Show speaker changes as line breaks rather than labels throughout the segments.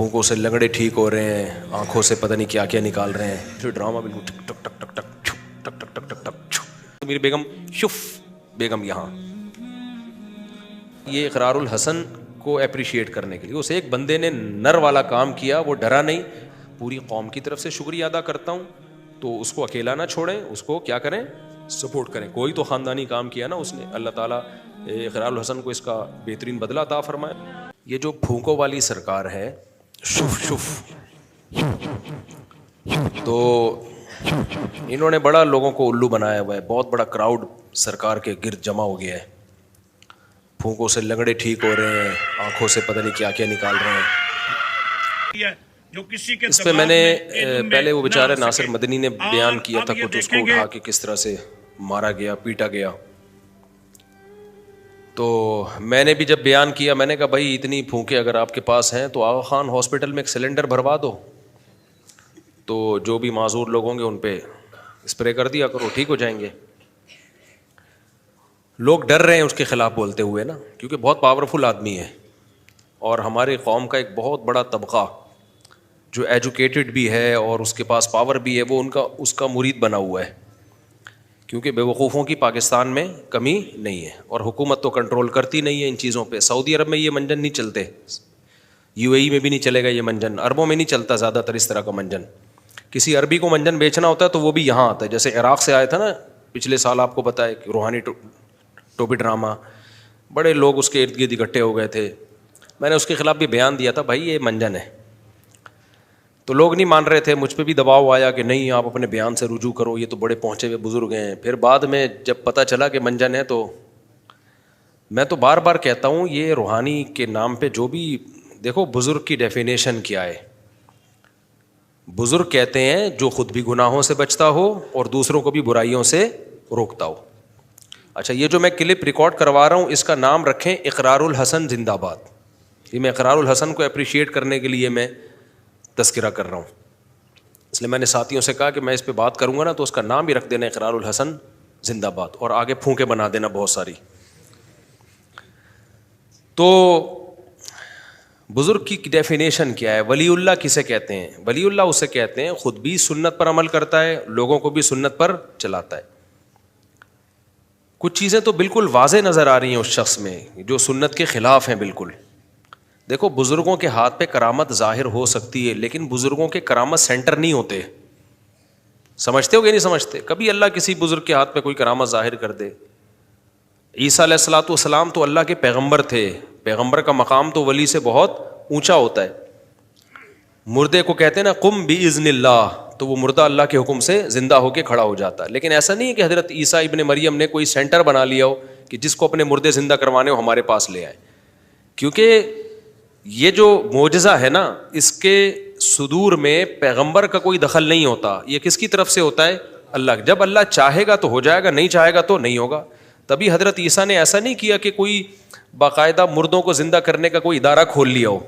پھونکوں سے لنگڑے ٹھیک ہو رہے ہیں، آنکھوں سے پتہ نہیں کیا کیا نکال رہے ہیں، پھر ڈرامہ بالکل ٹک ٹک ٹک ٹک ٹک ٹک ٹک ٹک ٹک ٹک ٹک۔ میری بیگم شف بیگم یہاں، یہ اقرار الحسن کو اپریشیٹ کرنے کے لیے اس ایک بندے نے نر والا کام کیا، وہ ڈرا نہیں، پوری قوم کی طرف سے شکریہ ادا کرتا ہوں، تو اس کو اکیلا نہ چھوڑیں، اس کو کیا کریں، سپورٹ کریں۔ کوئی تو خاندانی کام کیا نا اس نے، اللہ تعالیٰ اقرار الحسن کو اس کا بہترین بدلہ عطا فرمائے۔ یہ جو پھونکوں والی سرکار ہے، شف شف، تو انہوں نے بڑا لوگوں کو الو بنایا ہوا ہے، بہت بڑا کراؤڈ سرکار کے گرد جمع ہو گیا ہے، پھونکوں سے لنگڑے ٹھیک ہو رہے ہیں، آنکھوں سے پتہ نہیں کیا کیا نکال رہے ہیں۔ اس پہ میں نے پہلے وہ بیچارہ ناصر مدنی نے بیان کیا تھا کچھ، اس کو اٹھا کے کس طرح سے مارا گیا، پیٹا گیا۔ تو میں نے بھی جب بیان کیا، میں نے کہا بھائی اتنی پھونکے اگر آپ کے پاس ہیں تو آغا خان ہاسپٹل میں ایک سلنڈر بھروا دو، تو جو بھی معذور لوگ ہوں گے ان پہ اسپرے کر دیا کرو، ٹھیک ہو جائیں گے۔ لوگ ڈر رہے ہیں اس کے خلاف بولتے ہوئے نا، کیونکہ بہت پاورفل آدمی ہے، اور ہماری قوم کا ایک بہت بڑا طبقہ جو ایجوکیٹڈ بھی ہے اور اس کے پاس پاور بھی ہے، وہ اس کا مرید بنا ہوا ہے، کیونکہ بے وقوفوں کی پاکستان میں کمی نہیں ہے، اور حکومت تو کنٹرول کرتی نہیں ہے ان چیزوں پہ۔ سعودی عرب میں یہ منجن نہیں چلتے، یو اے ای میں بھی نہیں چلے گا یہ منجن، عربوں میں نہیں چلتا زیادہ تر اس طرح کا منجن۔ کسی عربی کو منجن بیچنا ہوتا ہے تو وہ بھی یہاں آتا ہے، جیسے عراق سے آیا تھا نا پچھلے سال، آپ کو پتہ ہے کہ روحانی ٹوپی ڈرامہ، بڑے لوگ اس کے ارد گرد اکٹھے ہو گئے تھے، میں نے اس کے خلاف بھی بیان دیا تھا، بھائی یہ منجن ہے، تو لوگ نہیں مان رہے تھے، مجھ پہ بھی دباؤ آیا کہ نہیں آپ اپنے بیان سے رجوع کرو، یہ تو بڑے پہنچے ہوئے بزرگ ہیں۔ پھر بعد میں جب پتہ چلا کہ منجن ہے، تو میں تو بار بار کہتا ہوں یہ روحانی کے نام پہ جو بھی، دیکھو بزرگ کی ڈیفینیشن کیا ہے؟ بزرگ کہتے ہیں جو خود بھی گناہوں سے بچتا ہو اور دوسروں کو بھی برائیوں سے روکتا ہو۔ اچھا، یہ جو میں کلپ ریکارڈ کروا رہا ہوں اس کا نام رکھیں اقرار الحسن زندہ باد۔ یہ میں اقرار الحسن کو اپریشیٹ کرنے کے لیے میں تذکرہ کر رہا ہوں، اس لیے میں نے ساتھیوں سے کہا کہ میں اس پہ بات کروں گا نا تو اس کا نام ہی رکھ دینا اقرار الحسن زندہ باد، اور آگے پھونکے بنا دینا بہت ساری۔ تو بزرگ کی ڈیفینیشن کیا ہے؟ ولی اللہ کسے کہتے ہیں؟ ولی اللہ اسے کہتے ہیں خود بھی سنت پر عمل کرتا ہے، لوگوں کو بھی سنت پر چلاتا ہے۔ کچھ چیزیں تو بالکل واضح نظر آ رہی ہیں اس شخص میں جو سنت کے خلاف ہیں بالکل۔ دیکھو بزرگوں کے ہاتھ پہ کرامت ظاہر ہو سکتی ہے، لیکن بزرگوں کے کرامت سینٹر نہیں ہوتے، سمجھتے ہو کہ نہیں سمجھتے؟ کبھی اللہ کسی بزرگ کے ہاتھ پہ کوئی کرامت ظاہر کر دے۔ عیسیٰ علیہ الصلوۃ والسلام تو اللہ کے پیغمبر تھے، پیغمبر کا مقام تو ولی سے بہت اونچا ہوتا ہے۔ مردے کو کہتے ہیں نا قم باذن اللہ، تو وہ مردہ اللہ کے حکم سے زندہ ہو کے کھڑا ہو جاتا ہے۔ لیکن ایسا نہیں ہے کہ حضرت عیسیٰ ابن مریم نے کوئی سینٹر بنا لیا ہو کہ جس کو اپنے مردے زندہ کروانے ہو ہمارے پاس لے آئے، کیونکہ یہ جو معجزہ ہے نا اس کے صدور میں پیغمبر کا کوئی دخل نہیں ہوتا، یہ کس کی طرف سے ہوتا ہے؟ اللہ۔ جب اللہ چاہے گا تو ہو جائے گا، نہیں چاہے گا تو نہیں ہوگا۔ تبھی حضرت عیسیٰ نے ایسا نہیں کیا کہ کوئی باقاعدہ مردوں کو زندہ کرنے کا کوئی ادارہ کھول لیا ہو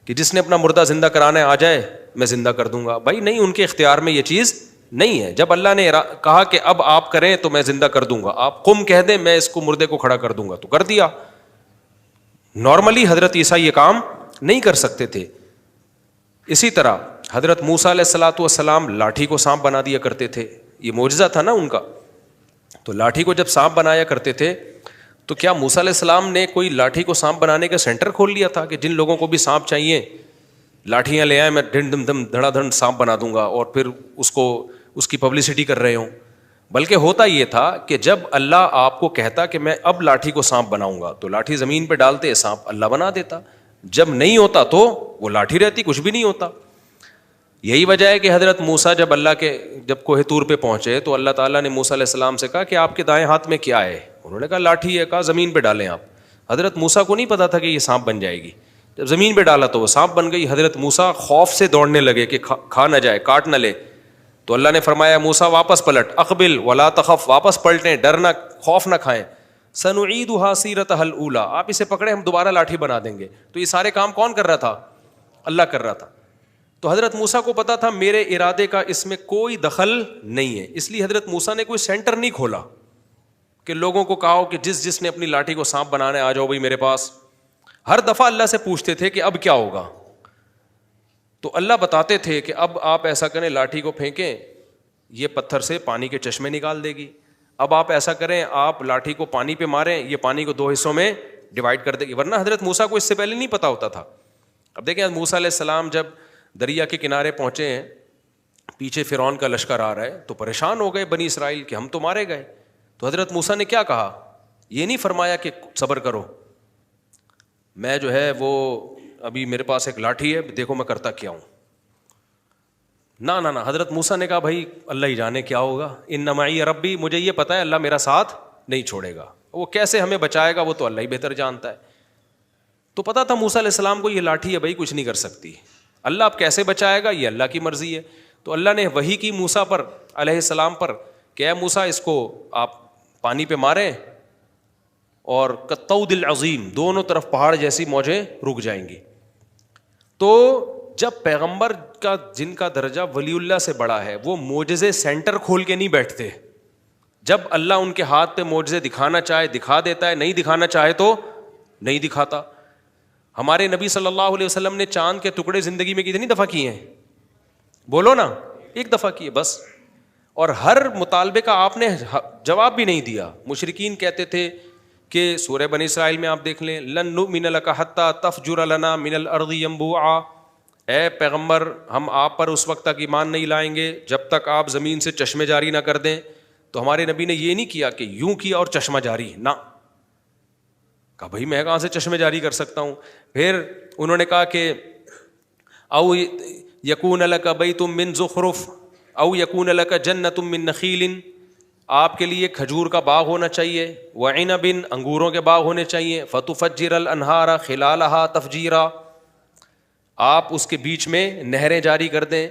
کہ جس نے اپنا مردہ زندہ کرانا ہے آ جائے میں زندہ کر دوں گا۔ بھائی نہیں، ان کے اختیار میں یہ چیز نہیں ہے۔ جب اللہ نے کہا کہ اب آپ کریں تو میں زندہ کر دوں گا، آپ قم کہہ دیں میں اس کو مردے کو کھڑا کر دوں گا، تو کر دیا۔ نارملی حضرت عیسیٰ یہ کام نہیں کر سکتے تھے۔ اسی طرح حضرت موسیٰ علیہ الصلوۃ والسلام لاٹھی کو سانپ بنا دیا کرتے تھے، یہ معجزہ تھا نا ان کا۔ تو لاٹھی کو جب سانپ بنایا کرتے تھے تو کیا موسیٰ علیہ السلام نے کوئی لاٹھی کو سانپ بنانے کا سینٹر کھول لیا تھا کہ جن لوگوں کو بھی سانپ چاہیے لاٹھیاں لے آئیں، میں ڈھن دم دم دھڑا دھڑ سانپ بنا دوں گا، اور پھر اس کی پبلسٹی کر رہے ہوں؟ بلکہ ہوتا یہ تھا کہ جب اللہ آپ کو کہتا کہ میں اب لاٹھی کو سانپ بناؤں گا تو لاٹھی زمین پہ ڈالتے، سانپ اللہ بنا دیتا۔ جب نہیں ہوتا تو وہ لاٹھی رہتی، کچھ بھی نہیں ہوتا۔ یہی وجہ ہے کہ حضرت موسیٰ جب کوہ طور پہ پہنچے تو اللہ تعالیٰ نے موسیٰ علیہ السلام سے کہا کہ آپ کے دائیں ہاتھ میں کیا ہے؟ انہوں نے کہا لاٹھی ہے۔ کہا زمین پہ ڈالیں آپ۔ حضرت موسیٰ کو نہیں پتا تھا کہ یہ سانپ بن جائے گی، جب زمین پہ ڈالا تو وہ سانپ بن گئی۔ حضرت موسیٰ خوف سے دوڑنے لگے کہ کھا نہ جائے، کاٹ نہ لے، تو اللہ نے فرمایا موسیٰ واپس پلٹ، اقبل ولا تخف، واپس پلٹیں، ڈرنا، خوف نہ کھائیں، سنعیدها سیرتها الاولی، آپ اسے پکڑے ہم دوبارہ لاٹھی بنا دیں گے۔ تو یہ سارے کام کون کر رہا تھا؟ اللہ کر رہا تھا۔ تو حضرت موسیٰ کو پتا تھا میرے ارادے کا اس میں کوئی دخل نہیں ہے، اس لیے حضرت موسیٰ نے کوئی سینٹر نہیں کھولا کہ لوگوں کو کہا ہو کہ جس نے اپنی لاٹھی کو سانپ بنانا ہے آ جاؤ بھائی میرے پاس۔ ہر دفعہ اللہ سے پوچھتے تھے کہ اب کیا ہوگا، تو اللہ بتاتے تھے کہ اب آپ ایسا کریں، لاٹھی کو پھینکیں، یہ پتھر سے پانی کے چشمے نکال دے گی. اب آپ ایسا کریں، آپ لاٹھی کو پانی پہ ماریں، یہ پانی کو 2 حصوں میں ڈیوائڈ کر دے گی. ورنہ حضرت موسیٰ کو اس سے پہلے نہیں پتا ہوتا تھا. اب دیکھیں موسیٰ علیہ السلام جب دریا کے کنارے پہنچے ہیں، پیچھے فرعون کا لشکر آ رہا ہے، تو پریشان ہو گئے بنی اسرائیل کہ ہم تو مارے گئے. تو حضرت موسیٰ نے کیا کہا؟ یہ نہیں فرمایا کہ صبر کرو، میں جو ہے وہ ابھی میرے پاس ایک لاٹھی ہے، دیکھو میں کرتا کیا ہوں. نہ حضرت موسیٰ نے کہا بھائی اللہ ہی جانے کیا ہوگا، ان معی ربی، مجھے یہ پتا ہے اللہ میرا ساتھ نہیں چھوڑے گا، وہ کیسے ہمیں بچائے گا وہ تو اللہ ہی بہتر جانتا ہے. تو پتا تھا موسیٰ علیہ السلام کو یہ لاٹھی ہے بھائی کچھ نہیں کر سکتی، اللہ اب کیسے بچائے گا یہ اللہ کی مرضی ہے. تو اللہ نے وحی کی موسیٰ پر علیہ السلام پر کہ اے موسیٰ اس کو آپ پانی پہ ماریں اور کالطود العظیم، دونوں طرف پہاڑ جیسی موجیں رک جائیں گی. تو جب پیغمبر کا جن کا درجہ ولی اللہ سے بڑا ہے وہ معجزے سینٹر کھول کے نہیں بیٹھتے. جب اللہ ان کے ہاتھ پہ معجزے دکھانا چاہے دکھا دیتا ہے، نہیں دکھانا چاہے تو نہیں دکھاتا. ہمارے نبی صلی اللہ علیہ وسلم نے چاند کے ٹکڑے زندگی میں کتنی دفعہ کیے ہیں؟ بولو نا، 1 دفعہ کیے بس. اور ہر مطالبے کا آپ نے جواب بھی نہیں دیا. مشرکین کہتے تھے کہ سورہ بنی اسرائیل میں آپ دیکھ لیں، لن نؤمن لک حتی تفجر لنا من الارض ینبوعا، اے پیغمبر ہم آپ پر اس وقت تک ایمان نہیں لائیں گے جب تک آپ زمین سے چشمے جاری نہ کر دیں. تو ہمارے نبی نے یہ نہیں کیا کہ یوں کیا اور چشمہ جاری، نہ کہا بھائی میں کہاں سے چشمے جاری کر سکتا ہوں. پھر انہوں نے کہا کہ او یکون لک بیت من زخرف او یکون لک جنت من نخیل، آپ کے لیے کھجور کا باغ ہونا چاہیے، وعنب، انگوروں کے باغ ہونے چاہیے، فتفجر الانہار خلالہا تفجیرا، آپ اس کے بیچ میں نہریں جاری کر دیں،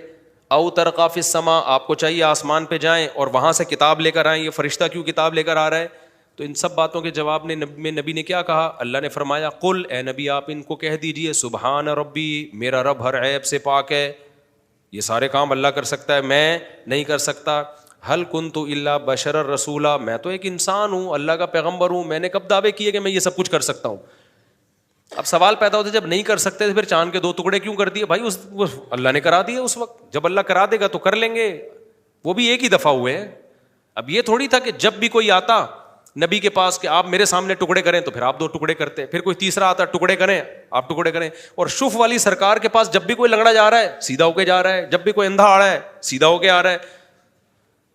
او ترقی فی السماء، آپ کو چاہیے آسمان پہ جائیں اور وہاں سے کتاب لے کر آئیں. یہ فرشتہ کیوں کتاب لے کر آ رہا ہے؟ تو ان سب باتوں کے جواب میں نبی نے کیا کہا؟ اللہ نے فرمایا قل، اے نبی آپ ان کو کہہ دیجئے سبحان ربی، میرا رب ہر عیب سے پاک ہے، یہ سارے کام اللہ کر سکتا ہے، میں نہیں کر سکتا. حل کنت الا بشر رسولا، میں تو ایک انسان ہوں، اللہ کا پیغمبر ہوں، میں نے کب دعوے کیے کہ میں یہ سب کچھ کر سکتا ہوں؟ اب سوال پیدا ہوتا ہے جب نہیں کر سکتے تو پھر چاند کے 2 ٹکڑے کیوں کر دیے؟ بھائی اللہ نے کرا دیے اس وقت، جب اللہ کرا دے گا تو کر لیں گے. وہ بھی ایک ہی دفعہ ہوئے ہیں. اب یہ تھوڑی تھا کہ جب بھی کوئی آتا نبی کے پاس کہ آپ میرے سامنے ٹکڑے کریں تو پھر آپ 2 ٹکڑے کرتے، پھر کوئی تیسرا آتا ٹکڑے کریں آپ ٹکڑے کریں. اور شف والی سرکار کے پاس جب بھی کوئی لنگڑا جا رہا ہے سیدھا ہو کے جا رہا ہے، جب بھی کوئی اندھا آ رہا ہے سیدھا ہو کے آ رہا ہے،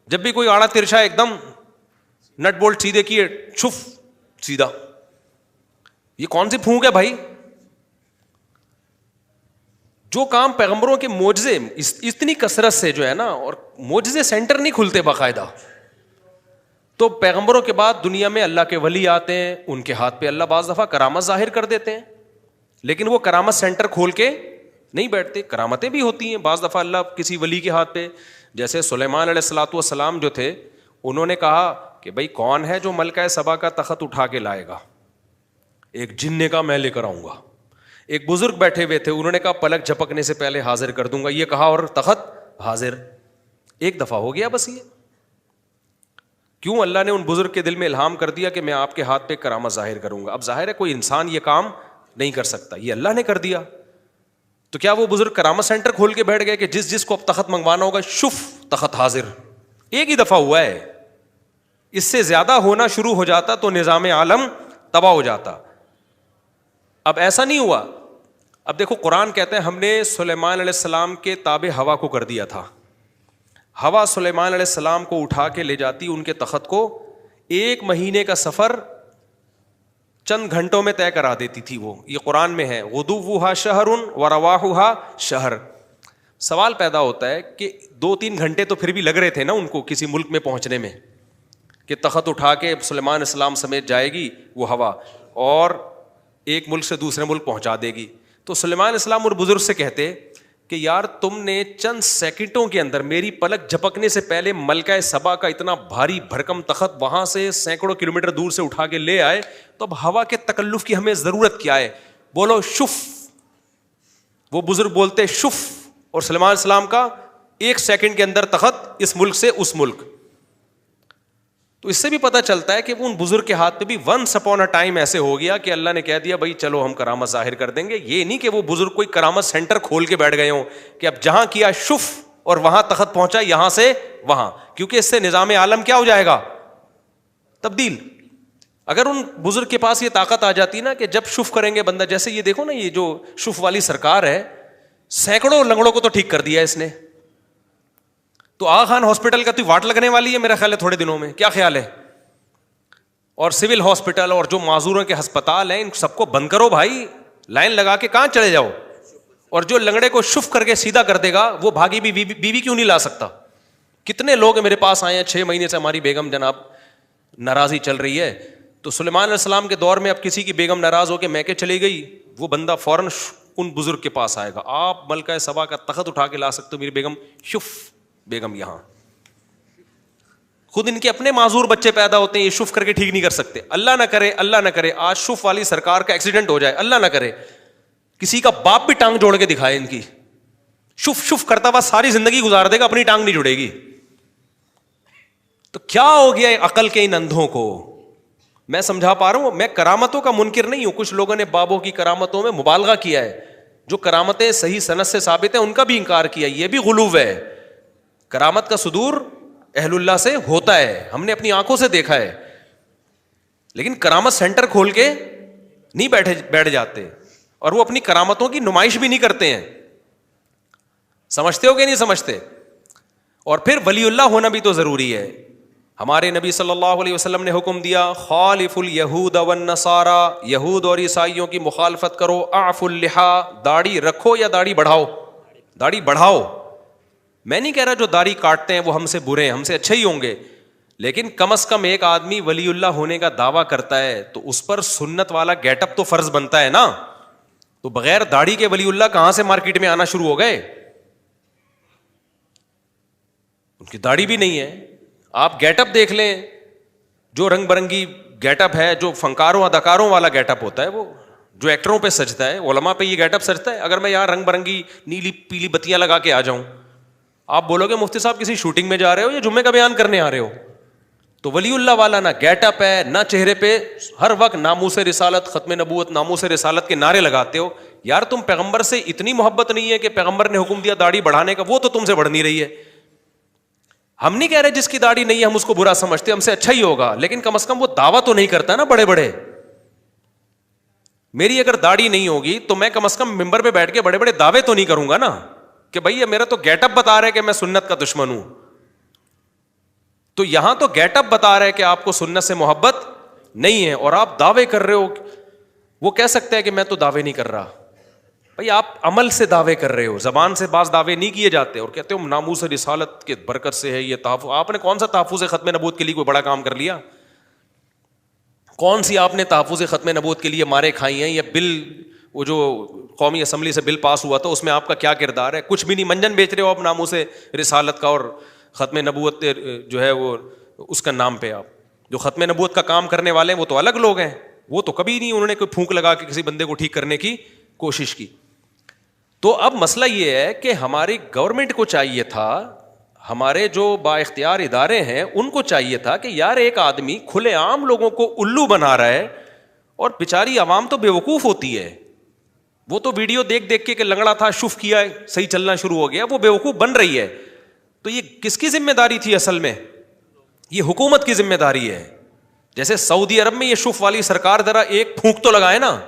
جب بھی کوئی آڑا ترشا ایک دم نٹ بولٹ سیدھے کیے شف سیدھا. یہ کون سی پھونک ہے بھائی؟ جو کام پیغمبروں کے معجزے اتنی کثرت سے جو ہے نا، اور معجزے سینٹر نہیں کھلتے باقاعدہ. تو پیغمبروں کے بعد دنیا میں اللہ کے ولی آتے ہیں، ان کے ہاتھ پہ اللہ بعض دفعہ کرامت ظاہر کر دیتے ہیں، لیکن وہ کرامت سینٹر کھول کے نہیں بیٹھتے. کرامتیں بھی ہوتی ہیں بعض دفعہ اللہ کسی ولی کے ہاتھ پہ، جیسے سلیمان علیہ الصلوۃ والسلام جو تھے، انہوں نے کہا کہ بھائی کون ہے جو ملکہ سبا کا تخت اٹھا کے لائے گا؟ ایک جن نے کہا میں لے کر آؤں گا. ایک بزرگ بیٹھے ہوئے تھے، انہوں نے کہا پلک جھپکنے سے پہلے حاضر کر دوں گا. یہ کہا اور تخت حاضر. 1 دفعہ ہو گیا بس. یہ کیوں؟ اللہ نے ان بزرگ کے دل میں الہام کر دیا کہ میں آپ کے ہاتھ پہ کرامت ظاہر کروں گا. اب ظاہر ہے کوئی انسان یہ کام نہیں کر سکتا، یہ اللہ نے کر دیا. تو کیا وہ بزرگ کرامت سینٹر کھول کے بیٹھ گئے کہ جس کو اب تخت منگوانا ہوگا شف تخت حاضر؟ 1 ہی دفعہ ہوا ہے. اس سے زیادہ ہونا شروع ہو جاتا تو نظام عالم تباہ ہو جاتا. اب ایسا نہیں ہوا. اب دیکھو قرآن کہتے ہیں ہم نے سلیمان علیہ السلام کے تابع ہوا کو کر دیا تھا. ہوا سلیمان علیہ السلام کو اٹھا کے لے جاتی ان کے تخت کو. 1 مہینے کا سفر چند گھنٹوں میں طے کرا دیتی تھی وہ. یہ قرآن میں ہے غدوها شہر ورواحها شہر. سوال پیدا ہوتا ہے کہ 2-3 گھنٹے تو پھر بھی لگ رہے تھے نا ان کو کسی ملک میں پہنچنے میں، کہ تخت اٹھا کے سلیمان علیہ السلام سمیت جائے گی وہ ہوا اور ایک ملک سے دوسرے ملک پہنچا دے گی. تو سلیمان علیہ السلام اور بزرگ سے کہتے کہ یار تم نے چند سیکنڈوں کے اندر میری پلک جھپکنے سے پہلے ملکہ سبا کا اتنا بھاری بھرکم تخت وہاں سے سینکڑوں کلومیٹر دور سے اٹھا کے لے آئے، تو اب ہوا کے تکلف کی ہمیں ضرورت کیا ہے؟ بولو شف. وہ بزرگ بولتے شف، اور سلیمان علیہ السلام کا 1 سیکنڈ کے اندر تخت اس ملک سے اس ملک. تو اس سے بھی پتہ چلتا ہے کہ ان بزرگ کے ہاتھ پہ بھی ونس اپون اے ٹائم ایسے ہو گیا کہ اللہ نے کہہ دیا بھائی چلو ہم کرامت ظاہر کر دیں گے. یہ نہیں کہ وہ بزرگ کوئی کرامت سینٹر کھول کے بیٹھ گئے ہوں کہ اب جہاں کیا شف اور وہاں تخت پہنچا, یہاں سے وہاں, کیونکہ اس سے نظام عالم کیا ہو جائے گا, تبدیل. اگر ان بزرگ کے پاس یہ طاقت آ جاتی نا کہ جب شف کریں گے بندہ, جیسے یہ دیکھو نا یہ جو شف والی سرکار ہے, سینکڑوں لنگڑوں کو تو ٹھیک کر دیا اس نے. تو آغا خان ہاسپٹل کا تو واٹ لگنے والی ہے میرا خیال ہے تھوڑے دنوں میں, کیا خیال ہے؟ اور سول ہاسپٹل اور جو معذوروں کے ہسپتال ہیں ان سب کو بند کرو بھائی, لائن لگا کے کہاں چلے جاؤ. اور جو لنگڑے کو شف کر کے سیدھا کر دے گا وہ بھاگی بھی بیوی کیوں نہیں لا سکتا؟ کتنے لوگ میرے پاس آئے ہیں 6 مہینے سے ہماری بیگم جناب ناراضی چل رہی ہے. تو سلیمان علیہ السلام کے دور میں اب کسی کی بیگم ناراض ہو کے میکے چلی گئی, وہ بندہ فوراً ان بزرگ کے پاس آئے گا, آپ ملکہ سبا کا تخت اٹھا کے لا سکتے ہو, میری بیگم شف بیگم یہاں. خود ان کے اپنے معذور بچے پیدا ہوتے ہیں, یہ شف کر کے ٹھیک نہیں کر سکتے. اللہ نہ کرے, اللہ نہ کرے آج شف والی سرکار کا ایکسیڈنٹ ہو جائے, اللہ نہ کرے کسی کا باپ بھی ٹانگ جوڑ کے دکھائے ان کی, شف کرتا ہوا ساری زندگی گزار دے گا, اپنی ٹانگ نہیں جڑے گی. تو کیا ہو گیا عقل کے ان اندھوں کو؟ میں سمجھا پا رہا ہوں, میں کرامتوں کا منکر نہیں ہوں. کچھ لوگوں نے بابوں کی کرامتوں میں مبالغہ کیا ہے, جو کرامتیں صحیح سند سے ثابت ہیں ان کا بھی انکار کیا, یہ بھی غلو ہے. کرامت کا صدور اہل اللہ سے ہوتا ہے, ہم نے اپنی آنکھوں سے دیکھا ہے, لیکن کرامت سینٹر کھول کے نہیں بیٹھ جاتے, اور وہ اپنی کرامتوں کی نمائش بھی نہیں کرتے ہیں. سمجھتے ہو کہ نہیں سمجھتے؟ اور پھر ولی اللہ ہونا بھی تو ضروری ہے. ہمارے نبی صلی اللہ علیہ وسلم نے حکم دیا خالف الیہود والنصارى, یہود اور عیسائیوں کی مخالفت کرو. اعفوا اللحى, داڑھی رکھو یا داڑھی بڑھاؤ, داڑھی بڑھاؤ. میں نہیں کہہ رہا جو داڑھی کاٹتے ہیں وہ ہم سے برے ہیں, ہم سے اچھے ہی ہوں گے, لیکن کم از کم ایک آدمی ولی اللہ ہونے کا دعویٰ کرتا ہے تو اس پر سنت والا گیٹ اپ تو فرض بنتا ہے نا. تو بغیر داڑھی کے ولی اللہ کہاں سے مارکیٹ میں آنا شروع ہو گئے؟ ان کی داڑھی بھی نہیں ہے. آپ گیٹ اپ دیکھ لیں, جو رنگ برنگی گیٹ اپ ہے, جو فنکاروں اداکاروں والا گیٹ اپ ہوتا ہے, وہ جو ایکٹروں پہ سجتا ہے, علماء پہ یہ گیٹ اپ سجتا ہے. اگر میں یہاں رنگ برنگی نیلی پیلی بتیاں لگا کے آ جاؤں, آپ بولو گے مفتی صاحب کسی شوٹنگ میں جا رہے ہو یا جمعے کا بیان کرنے آ رہے ہو؟ تو ولی اللہ والا نہ گیٹ اپ ہے نہ چہرے پہ ہر وقت ناموس رسالت, ختم نبوت, ناموس رسالت کے نعرے لگاتے ہو. یار تم پیغمبر سے اتنی محبت نہیں ہے کہ پیغمبر نے حکم دیا داڑھی بڑھانے کا, وہ تو تم سے بڑھ نہیں رہی ہے. ہم نہیں کہہ رہے جس کی داڑھی نہیں ہے ہم اس کو برا سمجھتے, ہم سے اچھا ہی ہوگا, لیکن کم از کم وہ دعویٰ تو نہیں کرتا نا بڑے بڑے. میری اگر داڑھی نہیں ہوگی تو میں کم از کم ممبر پہ بیٹھ کے بڑے بڑے دعوے تو نہیں کروں گا نا کہ بھائی میرا تو گیٹ اپ بتا رہے کہ میں سنت کا دشمن ہوں. تو یہاں تو گیٹ اپ بتا رہے کہ آپ کو سنت سے محبت نہیں ہے, اور آپ دعوے کر رہے ہو. وہ کہہ سکتے ہیں کہ میں تو دعوے نہیں کر رہا. بھائی آپ عمل سے دعوے کر رہے ہو, زبان سے بعض دعوے نہیں کیے جاتے, اور کہتے ہو ناموس رسالت کے برکت سے ہے یہ تحفظ. آپ نے کون سا تحفظ ختم نبوت کے لیے کوئی بڑا کام کر لیا؟ کون سی آپ نے تحفظ ختم نبوت کے لیے مارے کھائی ہیں؟ یا بل, وہ جو قومی اسمبلی سے بل پاس ہوا تھا اس میں آپ کا کیا کردار ہے؟ کچھ بھی نہیں. منجن بیچ رہے ہو آپ ناموس رسالت کا اور ختم نبوت جو ہے وہ اس کا نام پہ. آپ جو ختم نبوت کا کام کرنے والے ہیں وہ تو الگ لوگ ہیں, وہ تو کبھی نہیں انہوں نے کوئی پھونک لگا کے کسی بندے کو ٹھیک کرنے کی کوشش کی. تو اب مسئلہ یہ ہے کہ ہماری گورنمنٹ کو چاہیے تھا, ہمارے جو با اختیار ادارے ہیں ان کو چاہیے تھا کہ یار ایک آدمی کھلے عام لوگوں کو الو بنا رہا ہے, اور بیچاری عوام تو بیوقوف ہوتی ہے. وہ تو ویڈیو دیکھ دیکھ کے کہ لنگڑا تھا شف کیا ہے صحیح چلنا شروع ہو گیا, وہ بیوقوف بن رہی ہے. تو یہ کس کی ذمہ داری تھی اصل میں؟ یہ حکومت کی ذمہ داری ہے. جیسے سعودی عرب میں یہ شف والی سرکار ذرا ایک پھونک تو لگائے نا,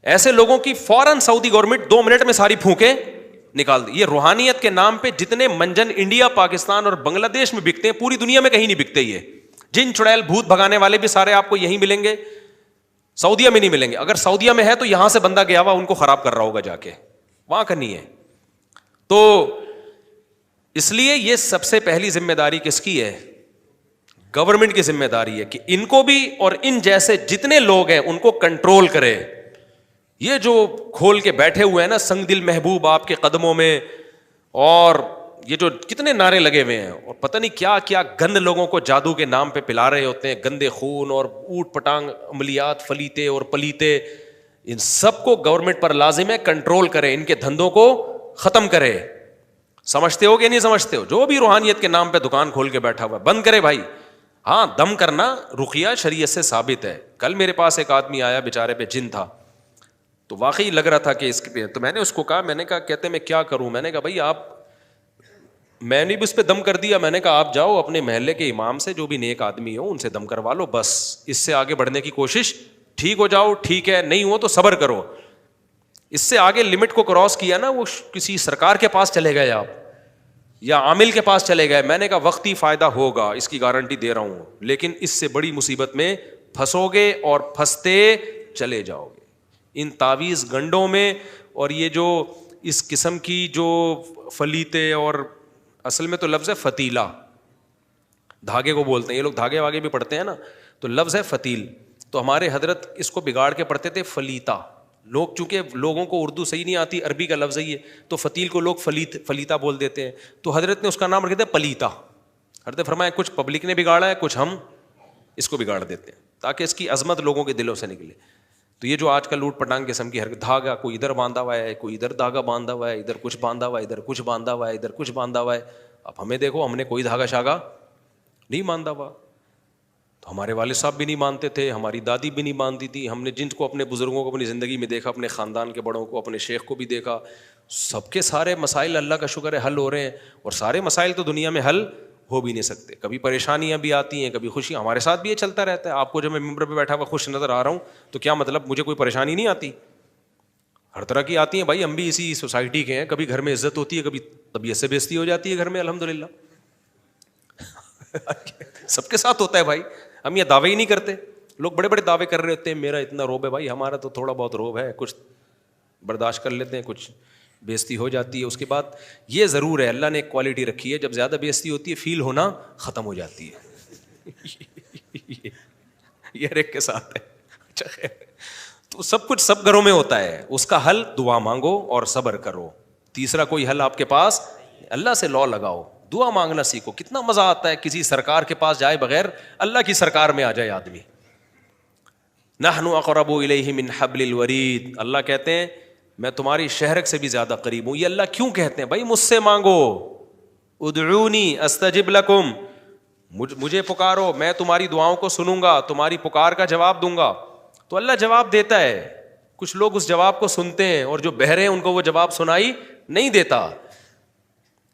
ایسے لوگوں کی فوراً سعودی گورنمنٹ 2 منٹ میں ساری پھونکیں نکال دی. یہ روحانیت کے نام پہ جتنے منجن انڈیا, پاکستان اور بنگلہ دیش میں بکتے ہیں پوری دنیا میں کہیں نہیں بکتے. یہ جن چڑیل بھوت بھگانے والے بھی سارے آپ کو یہیں ملیں گے, سعودیہ میں نہیں ملیں گے. اگر سعودیہ میں ہے تو یہاں سے بندہ گیا ہوا ان کو خراب کر رہا ہوگا جا کے, وہاں کا نہیں ہے. تو اس لیے یہ سب سے پہلی ذمہ داری کس کی ہے؟ گورنمنٹ کی ذمہ داری ہے کہ ان کو بھی اور ان جیسے جتنے لوگ ہیں ان کو کنٹرول کرے. یہ جو کھول کے بیٹھے ہوئے ہیں نا سنگ دل محبوب آپ کے قدموں میں, اور یہ جو کتنے نعرے لگے ہوئے ہیں, اور پتہ نہیں کیا کیا گند لوگوں کو جادو کے نام پہ پلا رہے ہوتے ہیں, گندے خون اور اوٹ پٹانگ عملیات فلیتے اور پلیتے, ان سب کو گورنمنٹ پر لازم ہے کنٹرول کرے, ان کے دھندوں کو ختم کرے. سمجھتے ہو کہ نہیں سمجھتے ہو؟ جو بھی روحانیت کے نام پہ دکان کھول کے بیٹھا ہوا ہے بند کرے بھائی. ہاں دم کرنا رقیہ شریعت سے ثابت ہے. کل میرے پاس ایک آدمی آیا بیچارے پہ جن تھا, تو واقعی لگ رہا تھا کہ اس پہ, تو میں نے اس کو کہا, میں نے کہا کہتے میں کیا کروں, میں نے کہا بھائی آپ, میں نے بھی اس پہ دم کر دیا, میں نے کہا آپ جاؤ اپنے محلے کے امام سے جو بھی نیک آدمی ہو ان سے دم کروا لو, بس اس سے آگے بڑھنے کی کوشش, ٹھیک ہو جاؤ ٹھیک ہے, نہیں ہو تو صبر کرو. اس سے آگے لمٹ کو کراس کیا نا, وہ کسی سرکار کے پاس چلے گئے آپ یا عامل کے پاس چلے گئے. میں نے کہا وقتی فائدہ ہوگا, اس کی گارنٹی دے رہا ہوں, لیکن اس سے بڑی مصیبت میں پھنسو گے اور پھنستے چلے جاؤ گے ان تعویذ گنڈوں میں. اور یہ جو اس قسم کی جو فلیتے, اور اصل میں تو لفظ ہے فتیلہ, دھاگے کو بولتے ہیں یہ لوگ, دھاگے واگے بھی پڑھتے ہیں نا, تو لفظ ہے فتیل. تو ہمارے حضرت اس کو بگاڑ کے پڑھتے تھے فلیتا. لوگ چونکہ لوگوں کو اردو صحیح نہیں آتی, عربی کا لفظ ہے یہ, تو فتیل کو لوگ فلیتا بول دیتے ہیں. تو حضرت نے اس کا نام رکھا تھا پلیتا. حضرت نے فرمایا کچھ پبلک نے بگاڑا ہے, کچھ ہم اس کو بگاڑ دیتے ہیں تاکہ اس کی عظمت لوگوں کے دلوں سے نکلے. تو یہ جو آج کل لوٹ پٹانگ قسم کی دھاگا, کوئی ادھر باندھا ہوا ہے, کوئی ادھر دھاگا باندھا ہوا ہے, ادھر کچھ باندھا ہوا ہے, ادھر کچھ باندھا ہوا ہے, ادھر کچھ باندھا ہوا ہے. اب ہمیں دیکھو, ہم نے کوئی دھاگا شاگا نہیں باندھا ہوا, تو ہمارے والد صاحب بھی نہیں مانتے تھے, ہماری دادی بھی نہیں مانتی تھی. ہم نے جن کو اپنے بزرگوں کو اپنی زندگی میں دیکھا, اپنے خاندان کے بڑوں کو, اپنے شیخ کو بھی دیکھا, سب کے سارے مسائل اللہ کا شکر ہے حل ہو رہے ہیں. اور سارے مسائل تو دنیا میں حل ہو بھی نہیں سکتے, کبھی پریشانیاں بھی آتی ہیں, کبھی خوشیاں. ہمارے ساتھ بھی یہ چلتا رہتا ہے. آپ کو جب میں ممبر پہ بیٹھا ہوا خوش نظر آ رہا ہوں تو کیا مطلب مجھے کوئی پریشانی نہیں آتی؟ ہر طرح کی آتی ہیں بھائی, ہم بھی اسی سوسائٹی کے ہیں. کبھی گھر میں عزت ہوتی ہے, کبھی طبیعت سے بےزتی ہو جاتی ہے گھر میں, الحمدللہ سب کے ساتھ ہوتا ہے بھائی. ہم یہ دعوے ہی نہیں کرتے, لوگ بڑے بڑے دعوے کر رہے ہوتے ہیں میرا اتنا روب ہے. بھائی ہمارا تو تھوڑا بہت روب ہے, کچھ برداشت کر لیتے ہیں, کچھ بےزتی ہو جاتی ہے. اس کے بعد یہ ضرور ہے اللہ نے ایک کوالٹی رکھی ہے, جب زیادہ بےزتی ہوتی ہے فیل ہونا ختم ہو جاتی ہے. یہ ہر ایک کے ساتھ ہے. اچھا خیر, تو سب کچھ سب گھروں میں ہوتا ہے. اس کا حل دعا مانگو اور صبر کرو. تیسرا کوئی حل آپ کے پاس, اللہ سے لو لگاؤ, دعا مانگنا سیکھو. کتنا مزہ آتا ہے کسی سرکار کے پاس جائے بغیر اللہ کی سرکار میں آ جائے آدمی. نحن اقرب الیہ من حبل الورید, اللہ کہتے ہیں میں تمہاری شہرک سے بھی زیادہ قریب ہوں. یہ اللہ کیوں کہتے ہیں بھائی؟ مجھ سے مانگو, ادعونی استجب لکم, مجھے پکارو میں تمہاری دعاؤں کو سنوں گا, تمہاری پکار کا جواب دوں گا. تو اللہ جواب دیتا ہے. کچھ لوگ اس جواب کو سنتے ہیں اور جو بہرے ہیں ان کو وہ جواب سنائی نہیں دیتا.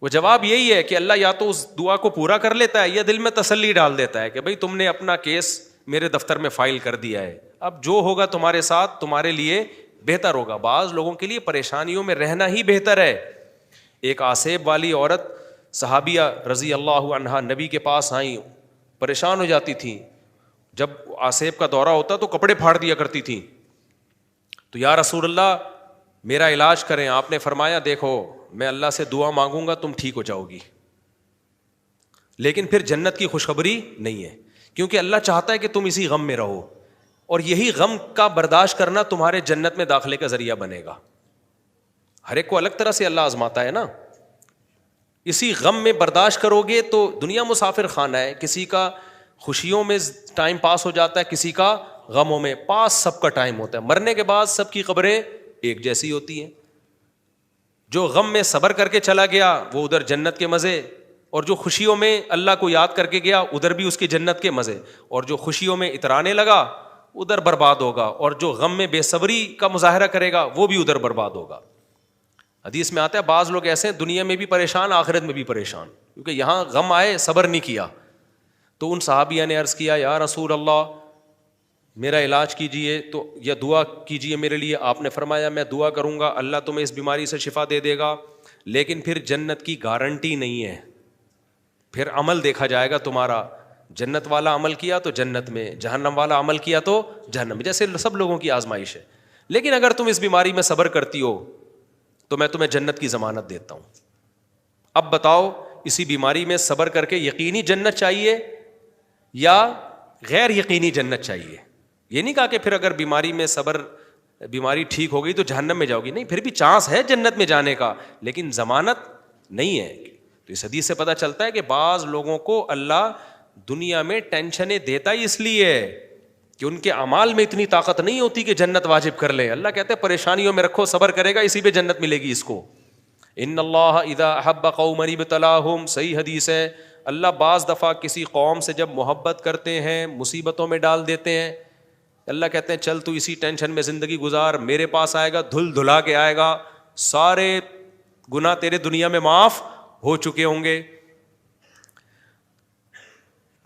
وہ جواب یہی ہے کہ اللہ یا تو اس دعا کو پورا کر لیتا ہے یا دل میں تسلی ڈال دیتا ہے کہ بھائی تم نے اپنا کیس میرے دفتر میں فائل کر دیا ہے, اب جو ہوگا تمہارے ساتھ تمہارے لیے بہتر ہوگا. بعض لوگوں کے لیے پریشانیوں میں رہنا ہی بہتر ہے. ایک آسیب والی عورت صحابیہ رضی اللہ عنہا نبی کے پاس آئیں, پریشان ہو جاتی تھیں. جب آسیب کا دورہ ہوتا تو کپڑے پھاڑ دیا کرتی تھیں. تو یا رسول اللہ میرا علاج کریں. آپ نے فرمایا دیکھو میں اللہ سے دعا مانگوں گا تم ٹھیک ہو جاؤ گی, لیکن پھر جنت کی خوشخبری نہیں ہے, کیونکہ اللہ چاہتا ہے کہ تم اسی غم میں رہو, اور یہی غم کا برداشت کرنا تمہارے جنت میں داخلے کا ذریعہ بنے گا. ہر ایک کو الگ طرح سے اللہ آزماتا ہے نا. اسی غم میں برداشت کرو گے تو دنیا مسافر خانہ ہے, کسی کا خوشیوں میں ٹائم پاس ہو جاتا ہے, کسی کا غموں میں. پاس سب کا ٹائم ہوتا ہے, مرنے کے بعد سب کی قبریں ایک جیسی ہوتی ہیں. جو غم میں صبر کر کے چلا گیا وہ ادھر جنت کے مزے, اور جو خوشیوں میں اللہ کو یاد کر کے گیا ادھر بھی اس کی جنت کے مزے, اور جو خوشیوں میں اترانے لگا ادھر برباد ہوگا, اور جو غم میں بے صبری کا مظاہرہ کرے گا وہ بھی ادھر برباد ہوگا. حدیث میں آتا ہے بعض لوگ ایسے ہیں دنیا میں بھی پریشان آخرت میں بھی پریشان, کیونکہ یہاں غم آئے صبر نہیں کیا. تو ان صحابیہ نے عرض کیا یا رسول اللہ میرا علاج کیجئے تو یا دعا کیجئے میرے لیے. آپ نے فرمایا میں دعا کروں گا اللہ تمہیں اس بیماری سے شفا دے دے گا, لیکن پھر جنت کی گارنٹی نہیں ہے, پھر عمل دیکھا جائے گا تمہارا. جنت والا عمل کیا تو جنت میں, جہنم والا عمل کیا تو جہنم میں, جیسے سب لوگوں کی آزمائش ہے. لیکن اگر تم اس بیماری میں صبر کرتی ہو تو میں تمہیں جنت کی ضمانت دیتا ہوں. اب بتاؤ اسی بیماری میں صبر کر کے یقینی جنت چاہیے یا غیر یقینی جنت چاہیے؟ یہ نہیں کہا کہ پھر اگر بیماری میں صبر, بیماری ٹھیک ہو گئی تو جہنم میں جاؤ گی, نہیں, پھر بھی چانس ہے جنت میں جانے کا, لیکن ضمانت نہیں ہے. تو اس حدیث سے پتہ چلتا ہے کہ بعض لوگوں کو اللہ دنیا میں ٹینشنیں دیتا ہی اس لیے کہ ان کے اعمال میں اتنی طاقت نہیں ہوتی کہ جنت واجب کر لے. اللہ کہتے ہیں پریشانیوں میں رکھو, صبر کرے گا اسی پہ جنت ملے گی اس کو. ان اللہ اذا احب قوما ابتلاہم، صحیح حدیث ہے، اللہ بعض دفعہ کسی قوم سے جب محبت کرتے ہیں مصیبتوں میں ڈال دیتے ہیں، اللہ کہتے ہیں چل تو اسی ٹینشن میں زندگی گزار، میرے پاس آئے گا دھل دھلا کے آئے گا، سارے گناہ تیرے دنیا میں معاف ہو چکے ہوں گے.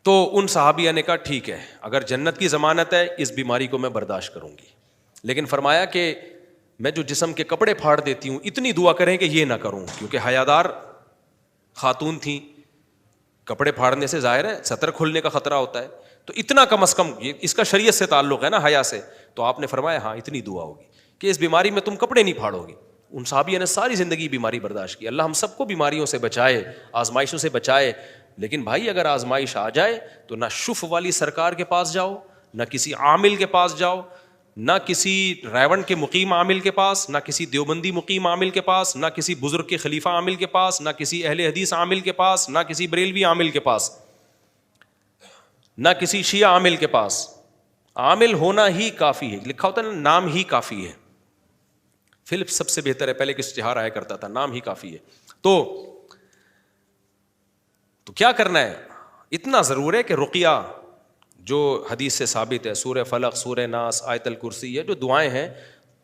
تو ان صحابیہ نے کہا ٹھیک ہے، اگر جنت کی ضمانت ہے اس بیماری کو میں برداشت کروں گی، لیکن فرمایا کہ میں جو جسم کے کپڑے پھاڑ دیتی ہوں اتنی دعا کریں کہ یہ نہ کروں، کیونکہ حیادار خاتون تھیں، کپڑے پھاڑنے سے ظاہر ہے سطر کھلنے کا خطرہ ہوتا ہے، تو اتنا کم از کم، اس کا شریعت سے تعلق ہے نا حیا سے، تو آپ نے فرمایا ہاں اتنی دعا ہوگی کہ اس بیماری میں تم کپڑے نہیں پھاڑو گی. ان صحابیہ نے ساری زندگی بیماری برداشت کی. اللہ ہم سب کو بیماریوں سے بچائے، آزمائشوں سے بچائے. لیکن بھائی اگر آزمائش آ جائے تو نہ شف والی سرکار کے پاس جاؤ، نہ کسی عامل کے پاس جاؤ، نہ کسی ریون کے مقیم عامل کے پاس، نہ کسی دیوبندی مقیم عامل کے پاس، نہ کسی بزرگ کے خلیفہ عامل کے پاس، نہ کسی اہل حدیث عامل کے پاس، نہ کسی بریلوی عامل کے پاس، نہ کسی شیعہ عامل کے پاس. عامل ہونا ہی کافی ہے، لکھا ہوتا ہے نا نام ہی کافی ہے. فلپ سب سے بہتر ہے، پہلے کس اشتہار آیا کرتا تھا، نام ہی کافی ہے. تو کیا کرنا ہے؟ اتنا ضرور ہے کہ رقیہ جو حدیث سے ثابت ہے، سورہ فلق، سورہ ناس، آیت الکرسی، یہ جو دعائیں ہیں،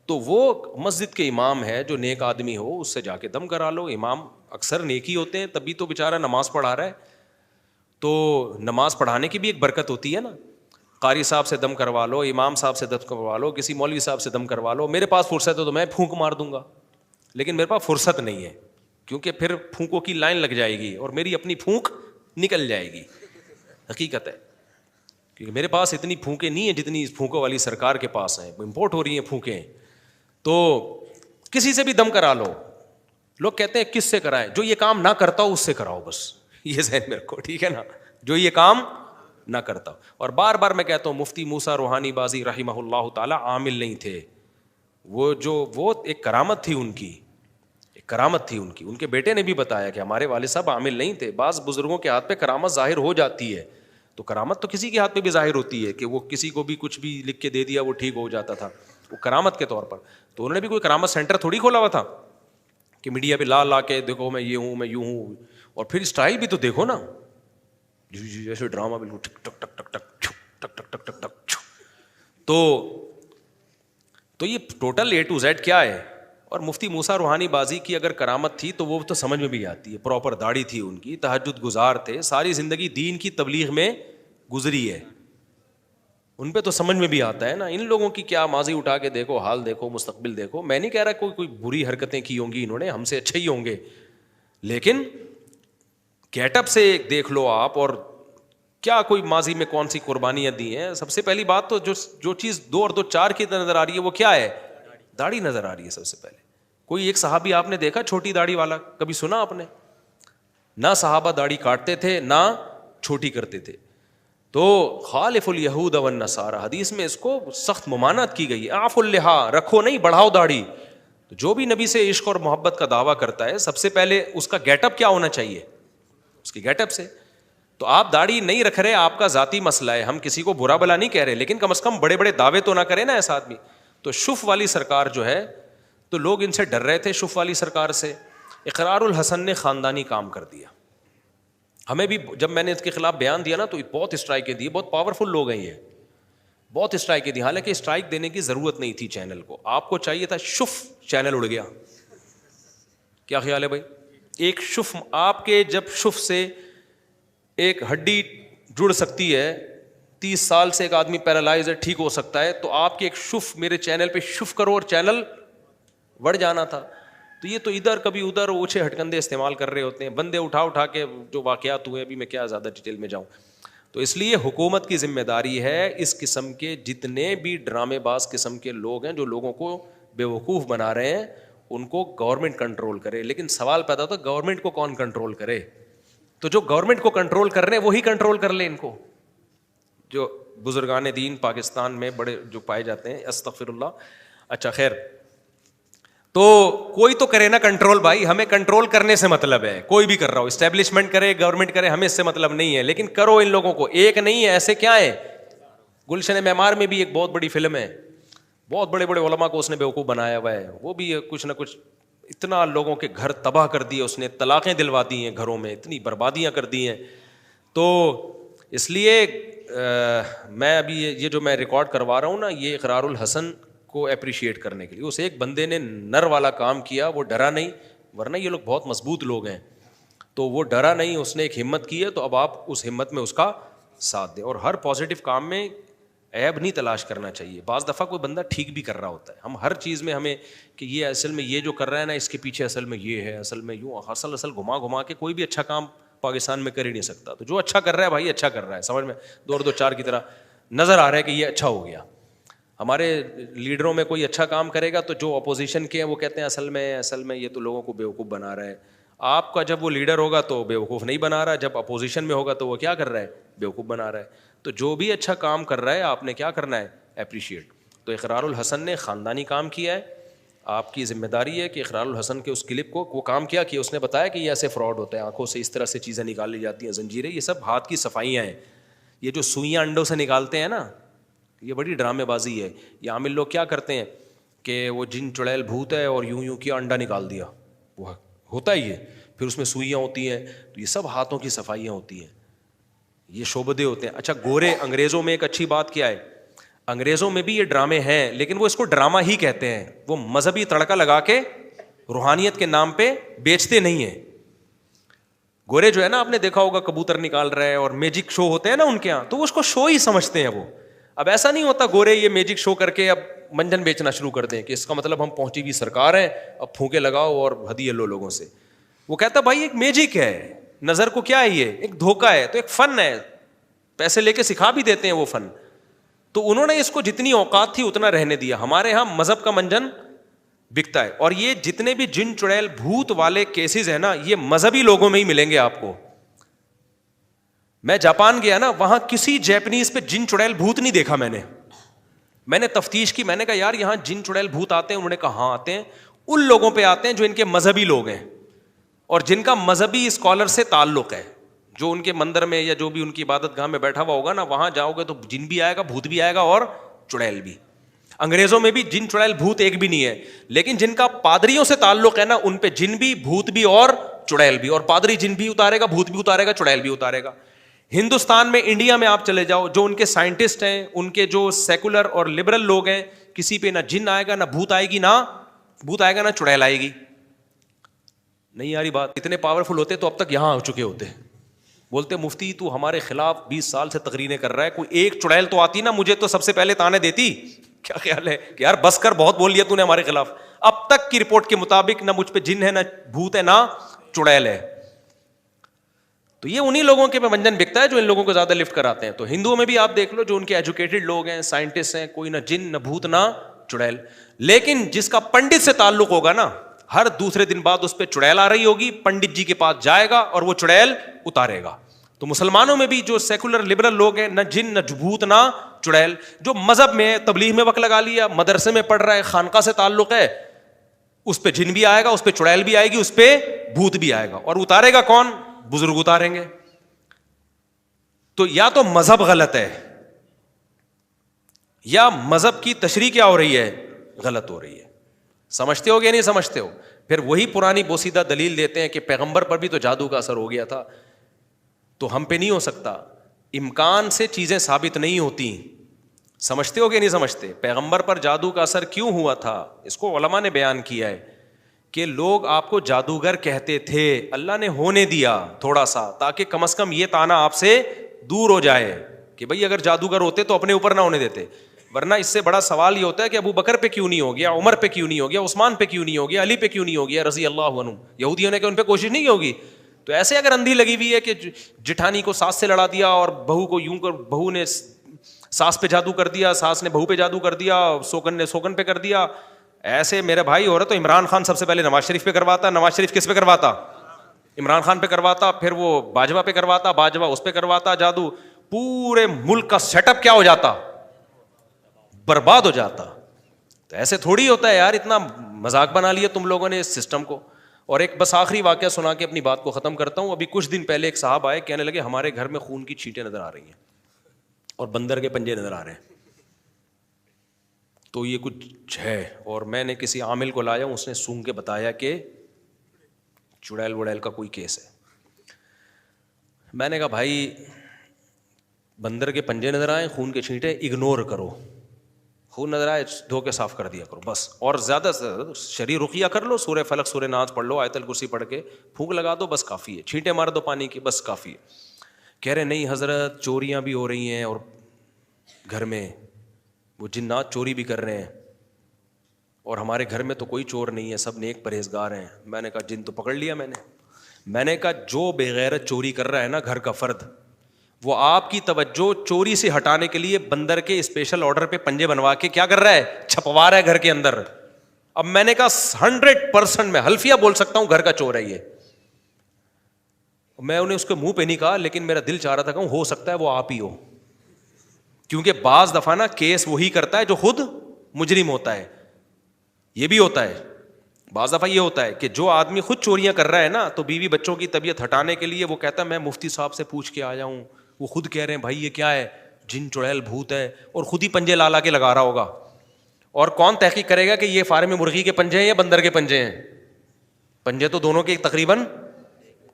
تو وہ مسجد کے امام ہے جو نیک آدمی ہو اس سے جا کے دم کرا لو. امام اکثر نیکی ہوتے ہیں، تبھی تو بیچارہ نماز پڑھا رہا ہے. تو نماز پڑھانے کی بھی ایک برکت ہوتی ہے نا. قاری صاحب سے دم کروا لو، امام صاحب سے دم کروا لو، کسی مولوی صاحب سے دم کروا لو. میرے پاس فرصت ہے تو میں پھونک مار دوں گا، لیکن میرے پاس فرصت نہیں ہے، کیونکہ پھر پھونکوں کی لائن لگ جائے گی اور میری اپنی پھونک نکل جائے گی. حقیقت ہے، کیونکہ میرے پاس اتنی پھونکیں نہیں ہیں جتنی اس پھونکوں والی سرکار کے پاس ہیں. امپورٹ ہو رہی ہیں پھونکیں. تو کسی سے بھی دم کرا لو. لوگ کہتے ہیں کس سے کرائیں؟ جو یہ کام نہ کرتا ہو اس سے کراؤ، بس یہ ذہن میں رکھو، ٹھیک ہے نا؟ جو یہ کام نہ کرتا. اور بار بار میں کہتا ہوں مفتی موسیٰ روحانی بازی رحمہ اللہ تعالی عامل نہیں تھے. وہ ایک کرامت تھی ان کی، ایک کرامت تھی ان کی. ان کے بیٹے نے بھی بتایا کہ ہمارے والد صاحب عامل نہیں تھے. بعض بزرگوں کے ہاتھ پہ کرامت ظاہر ہو جاتی ہے، تو کرامت تو کسی کے ہاتھ پہ بھی ظاہر ہوتی ہے کہ وہ کسی کو بھی کچھ بھی لکھ کے دے دیا وہ ٹھیک ہو جاتا تھا، وہ کرامت کے طور پر. تو انہوں نے بھی کوئی کرامت سینٹر تھوڑی کھولا ہوا تھا کہ میڈیا پہ لا کے دیکھو میں یہ ہوں، میں یوں ہوں. اور پھر اسٹائل بھی تو دیکھو نا، جیسے ڈرامہ بالکل ٹک ٹک ٹک ٹک ٹک ٹک ٹک ٹک ٹک ٹک. تو یہ ٹوٹل اے ٹو زیڈ کیا ہے. اور مفتی موسیٰ روحانی بازی کی اگر کرامت تھی تو وہ تو سمجھ میں بھی آتی ہے. پراپر داڑھی تھی ان کی، تہجد گزار تھے، ساری زندگی دین کی تبلیغ میں گزری ہے. ان پہ تو سمجھ میں بھی آتا ہے نا. ان لوگوں کی کیا ماضی اٹھا کے دیکھو، حال دیکھو، مستقبل دیکھو. میں نہیں کہہ رہا کوئی بری حرکتیں کی ہوں گی انہوں نے، ہم سے اچھے ہی ہوں گے، لیکن گیٹ اپ سے دیکھ لو آپ، اور کیا کوئی ماضی میں کون سی قربانیاں دی ہیں. سب سے پہلی بات تو جو چیز 2 اور 2 4 کی نظر آ رہی ہے وہ کیا ہے؟ داڑھی نظر آ رہی ہے سب سے پہلے. کوئی ایک صحابی آپ نے دیکھا چھوٹی داڑھی والا؟ کبھی سنا آپ نے؟ نہ صحابہ داڑھی کاٹتے تھے نہ چھوٹی کرتے تھے. تو خالف الیہود والنصارى، حدیث میں اس کو سخت ممانعت کی گئی ہے. اعفوا اللحیٰ، رکھو نہیں، بڑھاؤ داڑھی. تو جو بھی نبی سے عشق اور محبت کا دعویٰ کرتا ہے سب سے پہلے اس کا گیٹ اپ کیا ہونا چاہیے؟ اس کی گیٹ اپ سے. تو آپ داڑھی نہیں رکھ رہے، آپ کا ذاتی مسئلہ ہے، ہم کسی کو برا بلا نہیں کہہ رہے، لیکن کم از کم بڑے بڑے دعوے تو نہ کرے نا ایسا آدمی. تو شف والی سرکار جو ہے، تو لوگ ان سے ڈر رہے تھے شف والی سرکار سے. اقرار الحسن نے خاندانی کام کر دیا. ہمیں بھی جب میں نے اس کے خلاف بیان دیا نا تو بہت اسٹرائکیں دی، بہت پاورفل لوگ ہیں یہ، بہت اسٹرائکیں دی. حالانکہ اسٹرائک دینے کی ضرورت نہیں تھی چینل کو، آپ کو چاہیے تھا شف. چینل اڑ گیا. کیا خیال ہے بھائی؟ ایک شف، آپ کے جب شف سے ایک ہڈی جڑ سکتی ہے، 30 سال سے ایک آدمی پیرالائز ہے، ٹھیک ہو سکتا ہے، تو آپ کے ایک شف میرے چینل پہ شف کرو اور چینل بڑھ جانا تھا. تو یہ تو ادھر کبھی ادھر اوچھے ہٹکندے استعمال کر رہے ہوتے ہیں بندے اٹھا کے جو واقعات ہوئے، ابھی میں کیا زیادہ ڈیٹیل میں جاؤں. تو اس لیے حکومت کی ذمہ داری ہے اس قسم کے جتنے بھی ڈرامے باز قسم کے لوگ ہیں جو لوگوں کو بے وقوف بنا رہے ہیں ان کو گورنمنٹ کنٹرول کرے. لیکن سوال پیدا ہوتا ہے گورنمنٹ کو کون کنٹرول کرے؟ تو جو گورنمنٹ کو کنٹرول کر رہے ہیں وہی کنٹرول کر لیں ان کو. جو بزرگان دین پاکستان میں بڑے جو پائے جاتے ہیں، استغفر اللہ. اچھا خیر، تو کوئی تو کرے نا کنٹرول بھائی. ہمیں کنٹرول کرنے سے مطلب ہے، کوئی بھی کر رہا ہو، اسٹیبلشمنٹ کرے، گورنمنٹ کرے، ہمیں اس سے مطلب نہیں ہے. لیکن کرو ان لوگوں کو. ایک نہیں ہے، ایسے کیا ہے. گلشن معمار میں بھی ایک بہت بڑی فلم ہے، بہت بڑے بڑے علماء کو اس نے بیوقوف بنایا ہوا ہے. وہ بھی کچھ نہ کچھ اتنا لوگوں کے گھر تباہ کر دیے اس نے, طلاقیں دلوا دی ہیں گھروں میں, اتنی بربادیاں کر دی ہیں. تو اس لیے میں ابھی یہ جو میں ریکارڈ کروا رہا ہوں نا, یہ اقرار الحسن کو اپریشیٹ کرنے کے لیے. اس ایک بندے نے نر والا کام کیا, وہ ڈرا نہیں, ورنہ یہ لوگ بہت مضبوط لوگ ہیں, تو وہ ڈرا نہیں, اس نے ایک ہمت کی ہے, تو اب آپ اس ہمت میں اس کا ساتھ دیں. اور ہر پازیٹیو کام میں عیب نہیں تلاش کرنا چاہیے. بعض دفعہ کوئی بندہ ٹھیک بھی کر رہا ہوتا ہے, ہم ہر چیز میں ہمیں کہ یہ اصل میں یہ جو کر رہا ہے نا اس کے پیچھے اصل میں یہ ہے, اصل میں یوں, اصل گھما گھما کے کوئی بھی اچھا کام پاکستان میں کر ہی نہیں سکتا. تو جو اچھا کر رہا ہے بھائی اچھا کر رہا ہے, سمجھ میں 2 کی طرح نظر آ رہا ہے کہ یہ اچھا ہو گیا. ہمارے لیڈروں میں کوئی اچھا کام کرے گا تو جو اپوزیشن کے ہیں وہ کہتے ہیں اصل میں یہ تو لوگوں کو بیوقوف بنا رہا ہے. آپ کا جب وہ لیڈر ہوگا تو بیوقوف نہیں بنا رہا, جب اپوزیشن میں ہوگا تو وہ کیا کر رہا ہے, بیوقوف بنا رہا ہے. تو جو بھی اچھا کام کر رہا ہے آپ نے کیا کرنا ہے, اپریشیٹ. تو اقرار الحسن نے خاندانی کام کیا ہے, آپ کی ذمہ داری ہے کہ اقرار الحسن کے اس کلپ کو وہ کام کیا کہ اس نے بتایا کہ یہ ایسے فراڈ ہوتا ہے, آنکھوں سے اس طرح سے چیزیں نکال لی جاتی ہیں, زنجیریں, یہ سب ہاتھ کی صفائیاں ہیں. یہ جو سوئیاں انڈوں سے نکالتے ہیں نا, یہ بڑی ڈرامے بازی ہے. یہ عامل لوگ کیا کرتے ہیں کہ وہ جن چڑیل بھوت ہے اور یوں یوں کیا انڈا نکال دیا, وہ ہوتا ہی ہے, پھر اس میں سوئیاں ہوتی ہیں, تو یہ سب ہاتھوں کی صفائیاں ہوتی ہیں, یہ شعبدے ہوتے ہیں. اچھا گورے انگریزوں میں ایک اچھی بات کیا ہے, انگریزوں میں بھی یہ ڈرامے ہیں لیکن وہ اس کو ڈرامہ ہی کہتے ہیں, وہ مذہبی تڑکا لگا کے روحانیت کے نام پہ بیچتے نہیں ہیں. گورے جو ہے نا, آپ نے دیکھا ہوگا کبوتر نکال رہے ہیں اور میجک شو ہوتے ہیں نا ان کے یہاں, تو اس کو شو ہی سمجھتے ہیں وہ. اب ایسا نہیں ہوتا گورے یہ میجک شو کر کے اب منجن بیچنا شروع کر دیں کہ اس کا مطلب ہم پہنچی ہوئی سرکار ہیں, اب پھونکے لگاؤ اور ہدیے لو لوگوں سے. وہ کہتا بھائی ایک میجک ہے, نظر کو کیا ہے, یہ ایک دھوکہ ہے, تو ایک فن ہے, پیسے لے کے سکھا بھی دیتے ہیں وہ فن. تو انہوں نے اس کو جتنی اوقات تھی اتنا رہنے دیا. ہمارے ہاں مذہب کا منجن بکتا ہے, اور یہ جتنے بھی جن چڑیل بھوت والے کیسز ہیں نا, یہ مذہبی لوگوں میں ہی ملیں گے آپ کو. میں جاپان گیا نا, وہاں کسی جیپنیز پہ جن چڑیل بھوت نہیں دیکھا میں نے تفتیش کی, میں نے کہا یار یہاں جن چڑیل بھوت آتے ہیں؟ انہوں نے کہا ہاں آتے ہیں. ان لوگوں پہ آتے ہیں جو ان کے مذہبی لوگ ہیں اور جن کا مذہبی اسکالر سے تعلق ہے, جو ان کے مندر میں یا جو بھی ان کی عبادت گاہ میں بیٹھا ہوا ہوگا نا, وہاں جاؤ گے تو جن بھی آئے گا, بھوت بھی آئے گا اور چڑیل بھی. انگریزوں میں بھی جن چڑیل بھوت ایک بھی نہیں ہے, لیکن جن کا پادریوں سے تعلق ہے نا, ان پہ جن بھی, بھوت بھی اور چڑیل بھی, اور پادری جن بھی اتارے گا, بھوت بھی اتارے گا, چڑیل بھی اتارے گا. ہندوستان میں, انڈیا میں آپ چلے جاؤ, جو ان کے سائنٹسٹ ہیں, ان کے جو سیکولر اور لبرل لوگ ہیں, کسی پہ نہ جن آئے گا, نہ بھوت آئے گی, نہ چڑیل آئے گی. نہیں یاری بات, اتنے پاورفل ہوتے تو اب تک یہاں آ چکے ہوتے. بولتے مفتی تو ہمارے خلاف 20 سال سے تقریریں کر رہا ہے, کوئی ایک چڑیل تو آتی نا, مجھے تو سب سے پہلے تانے دیتی. کیا خیال ہے کہ یار بس کر, بہت بول لیا تو نے ہمارے خلاف. اب تک کی رپورٹ کے مطابق نہ مجھ پہ جن ہے, نہ بھوت ہے, نہ چڑیل ہے. تو یہ انہی لوگوں کے پہ منجن بکتا ہے جو ان لوگوں کو زیادہ لفٹ کراتے ہیں. تو ہندوؤں میں بھی آپ دیکھ لو, جو ان کے ایجوکیٹڈ لوگ ہیں, سائنٹسٹ ہیں, کوئی نہ جن, نہ بھوت, نہ چڑیل. لیکن جس کا پنڈت سے تعلق ہوگا نا, ہر دوسرے دن بعد اس پہ چڑیل آ رہی ہوگی, پنڈت جی کے پاس جائے گا اور وہ چڑیل اتارے گا. تو مسلمانوں میں بھی جو سیکولر لبرل لوگ ہیں, نہ جن, نہ بھوت, نہ چڑیل. جو مذہب میں, تبلیغ میں وقت لگا لیا, مدرسے میں پڑھ رہا ہے, خانقاہ سے تعلق ہے, اس پہ جن بھی آئے گا, اس پہ چڑیل بھی آئے گی, اس پہ بھوت بھی آئے گا. اور اتارے گا کون؟ بزرگ اتاریں گے. تو یا تو مذہب غلط ہے, یا مذہب کی تشریح کیا ہو رہی ہے, غلط ہو رہی ہے. سمجھتے ہو یا نہیں سمجھتے ہو؟ پھر وہی پرانی بوسیدہ دلیل دیتے ہیں کہ پیغمبر پر بھی تو جادو کا اثر ہو گیا تھا, تو ہم پہ نہیں ہو سکتا. امکان سے چیزیں ثابت نہیں ہوتی. سمجھتے ہو کہ نہیں سمجھتے؟ پیغمبر پر جادو کا اثر کیوں ہوا تھا, اس کو علماء نے بیان کیا ہے کہ لوگ آپ کو جادوگر کہتے تھے, اللہ نے ہونے دیا تھوڑا سا, تاکہ کم از کم یہ تانا آپ سے دور ہو جائے کہ بھئی اگر جادوگر ہوتے تو اپنے اوپر نہ ہونے دیتے. ورنہ اس سے بڑا سوال یہ ہوتا ہے کہ ابو بکر پہ کیوں نہیں ہو گیا, عمر پہ کیوں نہیں ہو گیا, عثمان پہ کیوں نہیں ہو گیا, علی پہ کیوں نہیں ہو گیا رضی اللہ عنہ. یہودیوں نے کہ ان پہ کوشش نہیں ہوگی. تو ایسے اگر اندھی لگی ہوئی ہے کہ جٹھانی کو ساس سے لڑا دیا, اور بہو کو یوں کر, بہو نے ساس پہ جادو کر دیا, ساس نے بہو پہ جادو کر دیا, سوکن نے سوکن پہ کر دیا, ایسے میرے بھائی ہو رہا. تو عمران خان سب سے پہلے نواز شریف پہ کرواتا, نواز شریف کس پہ کرواتا؟ عمران خان پہ کرواتا, پھر وہ باجوہ پہ کرواتا, باجوہ اس پہ کرواتا جادو. پورے ملک کا سیٹ اپ کیا ہو جاتا؟ برباد ہو جاتا. تو ایسے تھوڑی ہوتا ہے یار, اتنا مذاق بنا لیا تم لوگوں نے اس سسٹم کو. اور ایک بس آخری واقعہ سنا کے اپنی بات کو ختم کرتا ہوں. ابھی کچھ دن پہلے ایک صاحب آئے, کہنے لگے ہمارے گھر میں خون کی چھینٹیں نظر آ رہی ہیں اور بندر کے پنجے نظر آ رہے ہیں. تو یہ کچھ ہے. اور میں نے کسی عامل کو لایا ہوں, اس نے سونگ کے بتایا کہ چڑیل وڑیل کا کوئی کیس ہے. میں نے کہا بھائی بندر کے پنجے نظر آئیں, خون کے چھینٹے اگنور کرو, خون نظر آئے دھو کے صاف کر دیا کرو بس. اور زیادہ سے زیادہ شرعی رقیہ کر لو, سورہ فلق سورہ ناس پڑھ لو, آیت الکرسی پڑھ کے پھونک لگا دو, بس کافی ہے. چھینٹے مار دو پانی کی, بس کافی ہے. کہہ رہے نہیں حضرت چوریاں بھی ہو رہی ہیں اور گھر میں وہ جنات چوری بھی کر رہے ہیں, اور ہمارے گھر میں تو کوئی چور نہیں ہے, سب نیک پرہیزگار ہیں. میں نے کہا جن تو پکڑ لیا میں نے کہا جو بے غیرت چوری کر رہا ہے نا گھر کا فرد, وہ آپ کی توجہ چوری سے ہٹانے کے لیے بندر کے اسپیشل آرڈر پہ پنجے بنوا کے کیا کر رہا ہے, چھپوا رہا ہے گھر کے اندر. اب میں نے کہا 100% میں حلفیہ بول سکتا ہوں گھر کا چور ہے یہ. میں انہیں اس کے منہ پہ نہیں کہا, لیکن میرا دل چاہ رہا تھا کہ ہو سکتا ہے وہ آپ ہی ہو, کیونکہ بعض دفعہ نا کیس وہی کرتا ہے جو خود مجرم ہوتا ہے. یہ بھی ہوتا ہے بعض دفعہ, یہ ہوتا ہے کہ جو آدمی خود چوریاں کر رہا ہے نا, تو بیوی بچوں کی طبیعت ہٹانے کے لیے وہ کہتا ہے میں مفتی صاحب سے پوچھ کے آیا ہوں, وہ خود کہہ رہے ہیں بھائی یہ کیا ہے, جن چڑیل بھوت ہے, اور خود ہی پنجے لا کے لگا رہا ہوگا. اور کون تحقیق کرے گا کہ یہ فارم مرغی کے پنجے ہیں یا بندر کے پنجے ہیں؟ پنجے تو دونوں کے تقریباً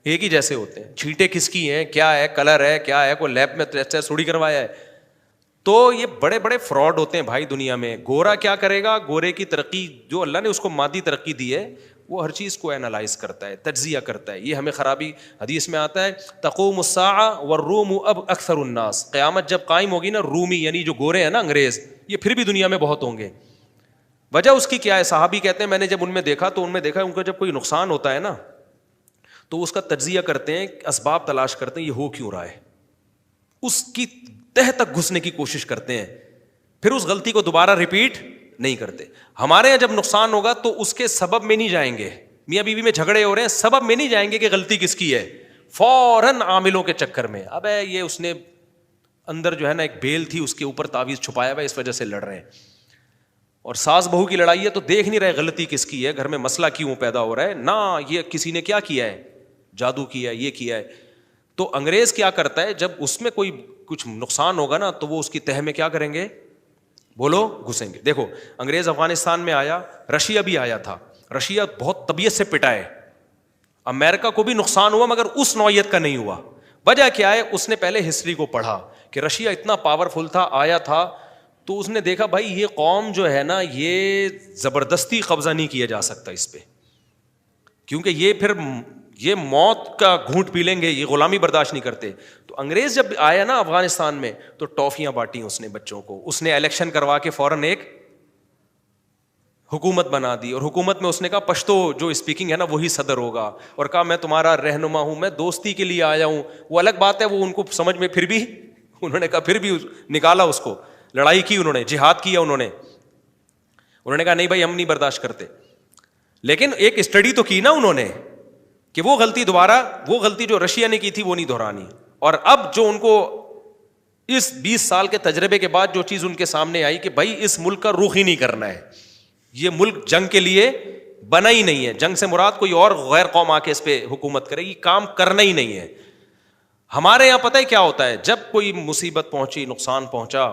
ایک ہی جیسے ہوتے ہیں. چھینٹے کس کی ہیں, کیا ہے, کلر ہے, کیا ہے, کوئی لیب میں ٹیسٹ تھوڑی کروایا ہے. تو یہ بڑے بڑے فراڈ ہوتے ہیں بھائی دنیا میں. گورا کیا کرے گا, گورے کی ترقی جو اللہ نے اس کو مادی ترقی دی ہے, وہ ہر چیز کو اینالائز کرتا ہے, تجزیہ کرتا ہے. یہ ہمیں خرابی, حدیث میں آتا ہے تقوم الساعہ والروم اب اکثر الناس, قیامت جب قائم ہوگی نا, رومی یعنی جو گورے ہیں نا انگریز, یہ پھر بھی دنیا میں بہت ہوں گے. وجہ اس کی کیا ہے؟ صحابی کہتے ہیں میں نے جب ان میں دیکھا تو ان میں دیکھا ان کو جب کوئی نقصان ہوتا ہے نا تو اس کا تجزیہ کرتے ہیں, اسباب تلاش کرتے ہیں یہ ہو کیوں رہا ہے, اس کی تہ تک گھسنے کی کوشش کرتے ہیں, پھر اس غلطی کو دوبارہ ریپیٹ نہیں کرتے. ہمارے یہاں جب نقصان ہوگا تو اس کے سبب میں نہیں جائیں گے, میاں بیوی میں جھگڑے ہو رہے ہیں, سبب میں نہیں جائیں گے کہ غلطی کس کی ہے, فوراً عاملوں کے چکر میں اب یہ اس نے اندر جو ہے نا ایک بیل تھی اس کے اوپر تعویذ چھپایا ہوا, اس وجہ سے لڑ رہے ہیں. اور ساس بہو کی لڑائی ہے تو دیکھ نہیں رہے غلطی کس کی ہے, گھر میں مسئلہ کیوں پیدا ہو رہا ہے, نہ یہ کسی نے کیا کیا ہے, جادو کیا ہے, یہ کیا ہے. تو انگریز کیا کرتا ہے, جب اس میں کوئی کچھ نقصان ہوگا نا تو وہ اس کی تہ میں کیا کریں گے, بولو, گھسیں گے. دیکھو انگریز افغانستان میں آیا, رشیا بھی آیا تھا, رشیا بہت طبیعت سے پٹا ہے, امریکہ کو بھی نقصان ہوا مگر اس نوعیت کا نہیں ہوا. وجہ کیا ہے, اس نے پہلے ہسٹری کو پڑھا کہ رشیا اتنا پاورفل تھا, آیا تھا, تو اس نے دیکھا بھائی یہ قوم جو ہے نا یہ زبردستی قبضہ نہیں کیا جا سکتا اس پہ, کیونکہ یہ پھر یہ موت کا گھونٹ پی لیں گے, یہ غلامی برداشت نہیں کرتے. تو انگریز جب آیا نا افغانستان میں تو ٹافیاں بانٹی اس نے بچوں کو, اس نے الیکشن کروا کے فوراً ایک حکومت بنا دی, اور حکومت میں اس نے کہا پشتو جو اسپیکنگ ہے نا وہی صدر ہوگا, اور کہا میں تمہارا رہنما ہوں, میں دوستی کے لیے آیا ہوں. وہ الگ بات ہے, وہ ان کو سمجھ میں پھر بھی انہوں نے کہا, پھر بھی نکالا اس کو, لڑائی کی انہوں نے, جہاد کیا انہوں نے کہا نہیں بھائی ہم نہیں برداشت کرتے. لیکن ایک اسٹڈی تو کی نا انہوں نے کہ وہ غلطی جو رشیا نے کی تھی وہ نہیں دہرانی. اور اب جو ان کو اس 20 سال کے تجربے کے بعد جو چیز ان کے سامنے آئی کہ بھائی اس ملک کا رخ ہی نہیں کرنا ہے, یہ ملک جنگ کے لیے بنا ہی نہیں ہے, جنگ سے مراد کوئی اور غیر قوم آ کے اس پہ حکومت کرے گی, کام کرنا ہی نہیں ہے. ہمارے یہاں پتہ ہے کیا ہوتا ہے, جب کوئی مصیبت پہنچی, نقصان پہنچا,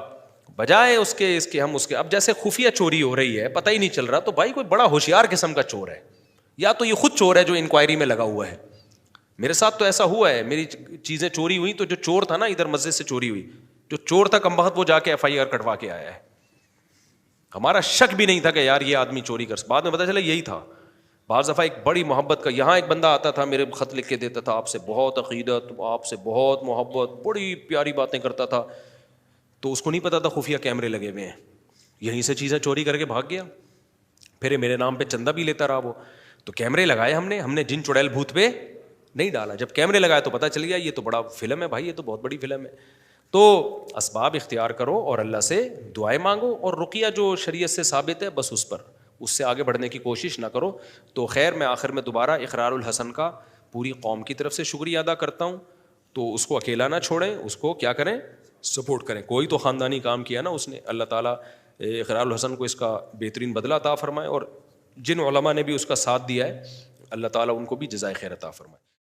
بجائے اس کے ہم اس کے اب جیسے خفیہ چوری ہو رہی ہے, پتہ ہی نہیں چل رہا, تو بھائی کوئی بڑا ہوشیار قسم کا چور ہے, یا تو یہ خود چور ہے جو انکوائری میں لگا ہوا ہے. میرے ساتھ تو ایسا ہوا ہے, میری چیزیں چوری ہوئی تو جو چور تھا نا ادھر مسجد سے چوری ہوئی, جو چور تھا کم بخت وہ جا کے FIR کٹوا کے آیا ہے. ہمارا شک بھی نہیں تھا کہ یار یہ آدمی چوری کر, بعد میں پتا چلا یہی تھا. بعض دفعہ ایک بڑی محبت کا, یہاں ایک بندہ آتا تھا میرے خط لکھ کے دیتا تھا, آپ سے بہت عقیدت, آپ سے بہت محبت, بڑی پیاری باتیں کرتا تھا, تو اس کو نہیں پتا تھا خفیہ کیمرے لگے ہوئے ہیں, یہیں سے چیزیں چوری کر کے بھاگ گیا. پھر میرے نام پہ چندہ بھی لیتا رہا وہ. تو کیمرے لگائے ہم نے جن چڑیل بھوت پہ نہیں ڈالا. جب کیمرے لگائے تو پتا چل گیا یہ تو بڑا فلم ہے بھائی, یہ تو بہت بڑی فلم ہے. تو اسباب اختیار کرو اور اللہ سے دعائیں مانگو, اور رقیہ جو شریعت سے ثابت ہے بس اس سے آگے بڑھنے کی کوشش نہ کرو. تو خیر, میں آخر میں دوبارہ اقرار الحسن کا پوری قوم کی طرف سے شکریہ ادا کرتا ہوں. تو اس کو اکیلا نہ چھوڑیں, اس کو کیا کریں, سپورٹ کریں. کوئی تو خاندانی کام کیا نا اس نے, اللہ تعالیٰ اقرار الحسن کو اس کا بہترین بدلہ عطا فرمائے, اور جن علماء نے بھی اس کا ساتھ دیا ہے اللہ تعالیٰ ان کو بھی جزائے خیر عطا فرمائے.